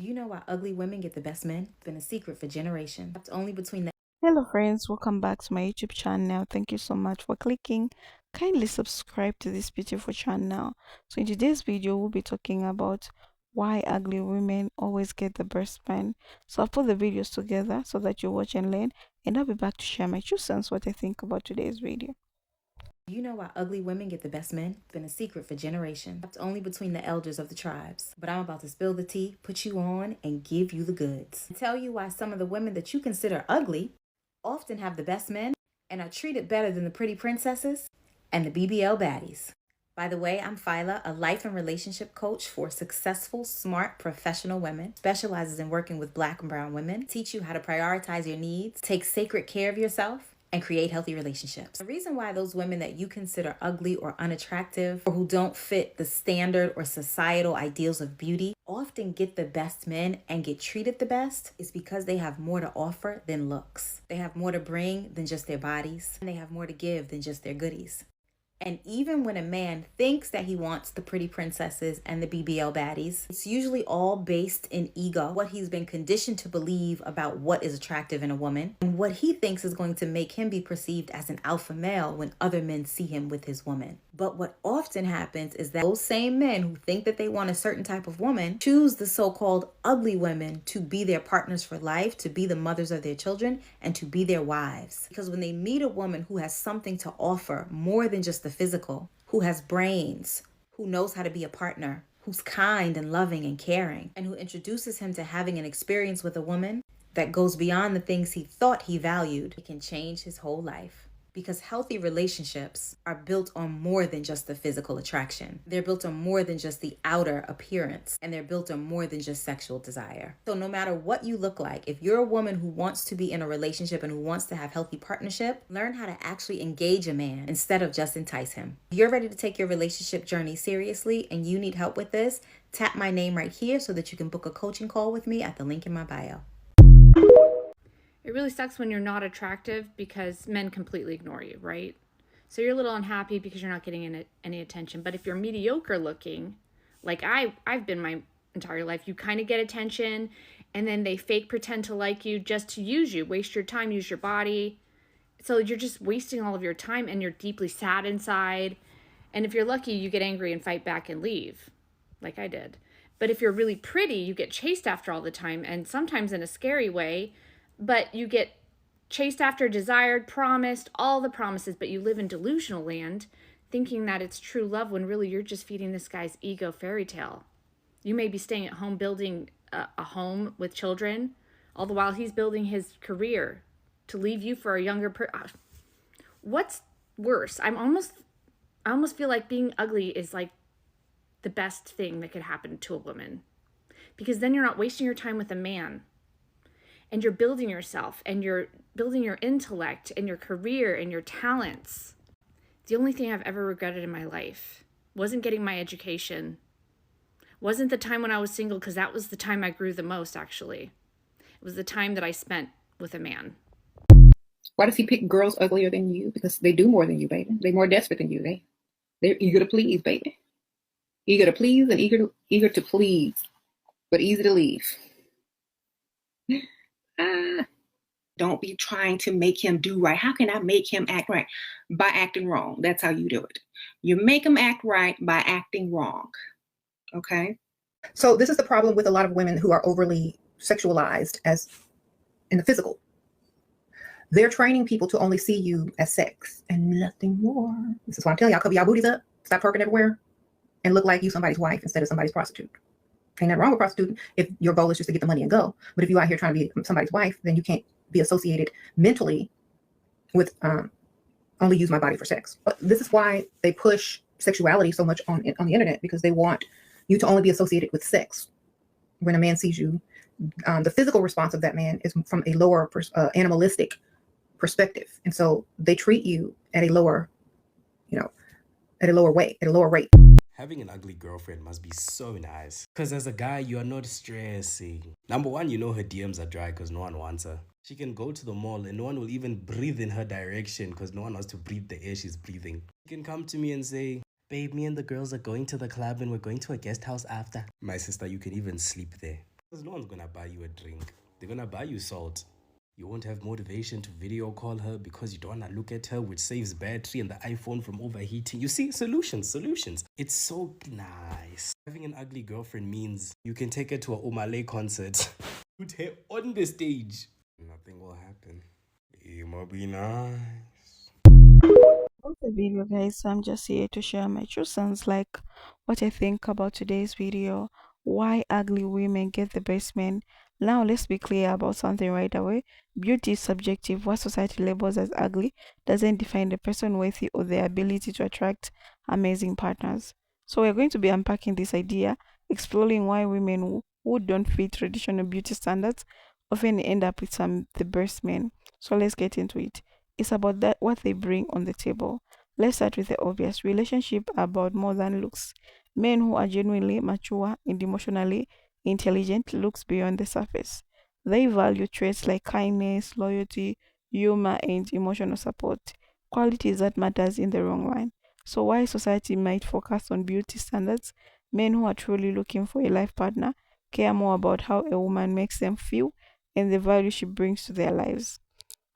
You know why ugly women get the best men? It's been a secret for generations. It's only between the Hello, friends. Welcome back to my YouTube channel. Thank you so much for clicking. Kindly subscribe to this beautiful channel. So, in today's video, we'll be talking about why ugly women always get the best men. So, I'll put the videos together so that you watch and learn, and I'll be back to share my 2 cents what I think about today's video. You know why ugly women get the best men? It's been a secret for generations. It's only between the elders of the tribes. But I'm about to spill the tea, put you on, and give you the goods. And tell you why some of the women that you consider ugly often have the best men and are treated better than the pretty princesses and the BBL baddies. By the way, I'm Phyla, a life and relationship coach for successful, smart, professional women. Specializes in working with Black and brown women. Teach you how to prioritize your needs, take sacred care of yourself, and create healthy relationships. The reason why those women that you consider ugly or unattractive or who don't fit the standard or societal ideals of beauty often get the best men and get treated the best is because they have more to offer than looks. They have more to bring than just their bodies, and they have more to give than just their goodies. And even when a man thinks that he wants the pretty princesses and the BBL baddies, it's usually all based in ego, what he's been conditioned to believe about what is attractive in a woman, and what he thinks is going to make him be perceived as an alpha male when other men see him with his woman. But what often happens is that those same men who think that they want a certain type of woman choose the so-called ugly women to be their partners for life, to be the mothers of their children, and to be their wives. Because when they meet a woman who has something to offer more than just the physical, who has brains, who knows how to be a partner, who's kind and loving and caring, and who introduces him to having an experience with a woman that goes beyond the things he thought he valued, it can change his whole life. Because healthy relationships are built on more than just the physical attraction. They're built on more than just the outer appearance, and they're built on more than just sexual desire. So no matter what you look like, if you're a woman who wants to be in a relationship and who wants to have healthy partnership, learn how to actually engage a man instead of just entice him. If you're ready to take your relationship journey seriously and you need help with this, tap my name right here so that you can book a coaching call with me at the link in my bio. It really sucks when you're not attractive because men completely ignore you, right? So you're a little unhappy because you're not getting any attention. But if you're mediocre looking, like I've been my entire life, you kind of get attention and then they fake pretend to like you just to use you, waste your time, use your body. So you're just wasting all of your time and you're deeply sad inside. And if you're lucky, you get angry and fight back and leave, like I did. But if you're really pretty, you get chased after all the time, and sometimes in a scary way, but you get chased after, desired, promised, all the promises, but you live in delusional land thinking that it's true love when really you're just feeding this guy's ego fairy tale. You may be staying at home building a home with children, all the while he's building his career to leave you for a younger person. What's worse? I almost feel like being ugly is like the best thing that could happen to a woman, because then you're not wasting your time with a man. And you're building yourself and you're building your intellect and your career and your talents. The only thing I've ever regretted in my life wasn't getting my education, wasn't the time when I was single, because that was the time I grew the most, actually. It was the time that I spent with a man. Why does he pick girls uglier than you? Because they do more than you, baby. They're more desperate than you. They're eager to please, baby. Eager to please and eager to please, but easy to leave. Don't be trying to make him do right. How can I make him act right? By acting wrong. That's how you do it. You make him act right by acting wrong. Okay? So this is the problem with a lot of women who are overly sexualized as in the physical. They're training people to only see you as sex and nothing more. This is why I'm telling y'all, cover y'all booties up, stop twerking everywhere, and look like you somebody's wife instead of somebody's prostitute. Ain't nothing wrong with prostituting if your goal is just to get the money and go. But if you out here trying to be somebody's wife, then you can't be associated mentally with only use my body for sex. But this is why they push sexuality so much on the internet, because they want you to only be associated with sex. When a man sees you, the physical response of that man is from a lower animalistic perspective, and so they treat you at a lower, at a lower rate. Having an ugly girlfriend must be so nice. Because as a guy, you are not stressing. Number one, you know her DMs are dry because no one wants her. She can go to the mall and no one will even breathe in her direction because no one wants to breathe the air she's breathing. You can come to me and say, babe, me and the girls are going to the club and we're going to a guest house after. My sister, you can even sleep there. Because no one's gonna buy you a drink. They're gonna buy you salt. You won't have motivation to video call her because you don't wanna look at her, which saves battery and the iPhone from overheating. You see, solutions. It's so nice. Having an ugly girlfriend means you can take her to a Omale concert. Put her on the stage. Nothing will happen. It might be nice. About the video, guys, I'm just here to share my true sense, like what I think about today's video, why ugly women get the best men. Now let's be clear about something right away. Beauty is subjective. What society labels as ugly doesn't define the person worthy or their ability to attract amazing partners. So we're going to be unpacking this idea, exploring why women who don't fit traditional beauty standards often end up with some the best men. So let's get into it. It's about that what they bring on the table. Let's start with the obvious. Relationships are about more than looks. Men who are genuinely mature and emotionally intelligent looks beyond the surface. They value traits like kindness, loyalty, humor, and emotional support. Qualities that matters in the wrong line. So while society might focus on beauty standards, men who are truly looking for a life partner care more about how a woman makes them feel and the value she brings to their lives.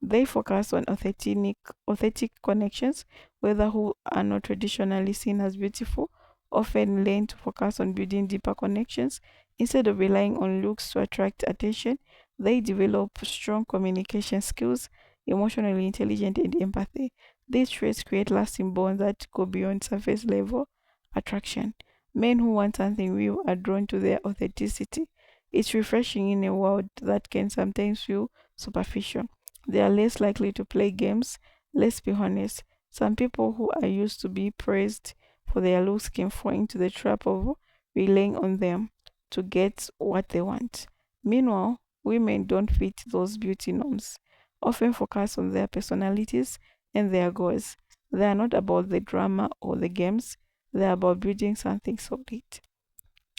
They focus on authentic connections, whether who are not traditionally seen as beautiful, often learn to focus on building deeper connections instead of relying on looks to attract attention. They develop strong communication skills, emotionally intelligent, and empathy. These traits create lasting bonds that go beyond surface level attraction. Men who want something real are drawn to their authenticity. It's refreshing in a world that can sometimes feel superficial. They are less likely to play games. Let's be honest. Some people who are used to be praised for their looks can fall into the trap of relying on them to get what they want. Meanwhile, women don't fit those beauty norms, often focus on their personalities and their goals. They are not about the drama or the games, they are about building something solid.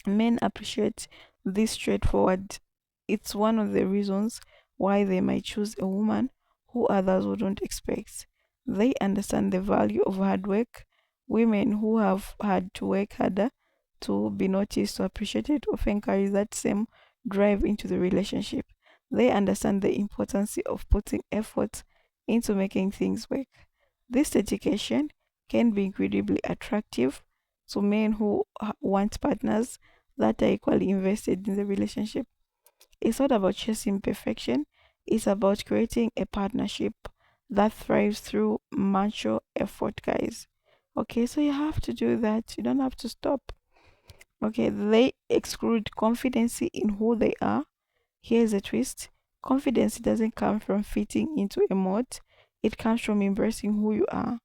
Men appreciate this straightforward. It's one of the reasons why they might choose a woman who others wouldn't expect. They understand the value of hard work. Women who have had to work harder to be noticed or appreciated often carry that same drive into the relationship. They understand the importance of putting effort into making things work. This dedication can be incredibly attractive to men who want partners that are equally invested in the relationship. It's not about chasing perfection, it's about creating a partnership that thrives through mutual effort, guys. Okay, so you have to do that. You don't have to stop. Okay, they exclude confidence in who they are. Here's a twist: confidence doesn't come from fitting into a mold, it comes from embracing who you are.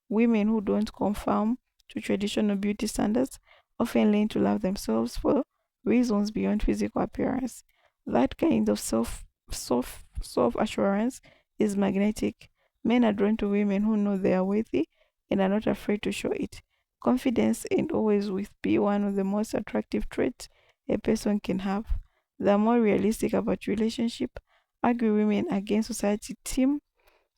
Women who don't conform to traditional beauty standards often learn to love themselves for reasons beyond physical appearance. That kind of self assurance is magnetic. Men are drawn to women who know they are worthy and are not afraid to show it. Confidence and always with be one of the most attractive traits a person can have. They are more realistic about relationship. Agree women against society team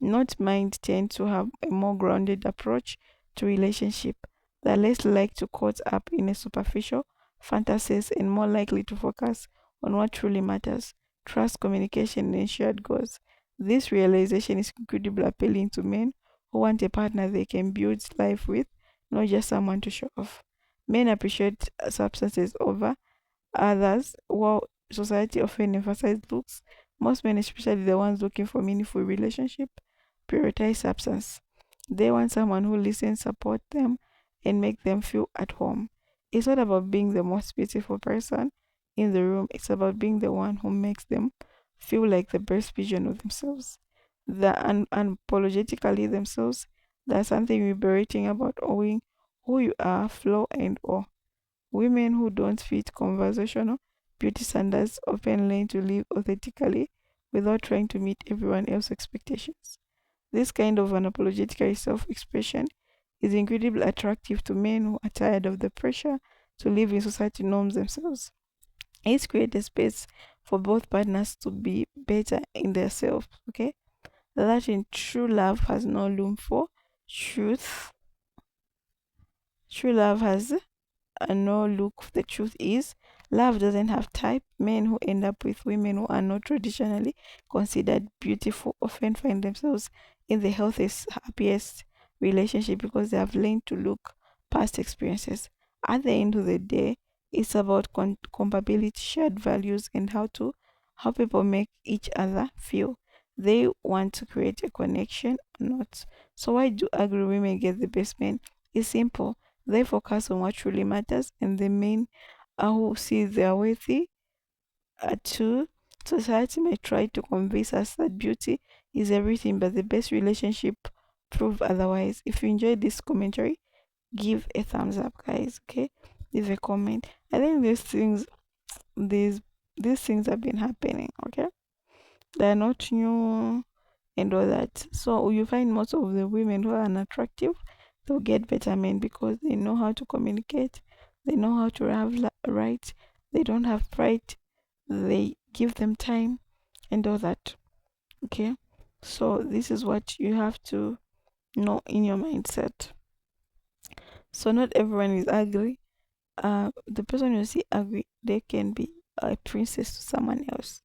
not mind tend to have a more grounded approach to relationship. They're less likely to caught up in a superficial fantasies and more likely to focus on what truly matters: trust, communication, and shared goals. This realization is incredibly appealing to men who want a partner they can build life with, not just someone to show off. Men appreciate substances over others, while society often emphasizes looks. Most men, especially the ones looking for meaningful relationship, prioritize substance. They want someone who listens, support them, and make them feel at home. It's not about being the most beautiful person in the room. It's about being the one who makes them feel like the best vision of themselves. The unapologetically themselves. There's something liberating about owning who you are, flaw and all. Women who don't fit conversational beauty standards often learn to live authentically without trying to meet everyone else's expectations. This kind of unapologetic self expression is incredibly attractive to men who are tired of the pressure to live in society norms themselves. It creates a space for both partners to be better in their self, okay? That in true love has no room for truth. True love has no look. The truth is, Love doesn't have type. Men who end up with women who are not traditionally considered beautiful often find themselves in the healthiest, happiest relationship because they have learned to look past experiences. At the end of the day, it's about compatibility, shared values, and how people make each other feel. They want to create a connection or not. So why do ugly women get the best men? It's simple. They focus on what truly matters, and the men who see their worthy too. Society may try to convince us that beauty is everything, but the best relationship prove otherwise. If you enjoyed this commentary, give a thumbs up, guys. Okay, leave a comment. I think these these things have been happening. Okay, they're not new and all that. So you find most of the women who are unattractive, they'll get better men because they know how to communicate, they know how to have right, they don't have pride, they give them time and all that. Okay, so this is what you have to know in your mindset. So not everyone is ugly. The person you see ugly, they can be a princess to someone else.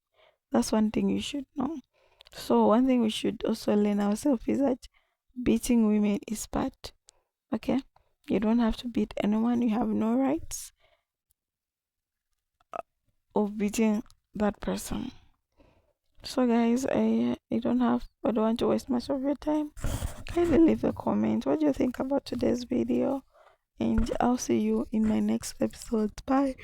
That's one thing you should know. So one thing we should also learn ourselves is that beating women is bad. Okay, you don't have to beat anyone. You have no rights of beating that person. So guys, I don't want to waste much of your time. Kindly leave a comment. What do you think about today's video? And I'll see you in my next episode. Bye.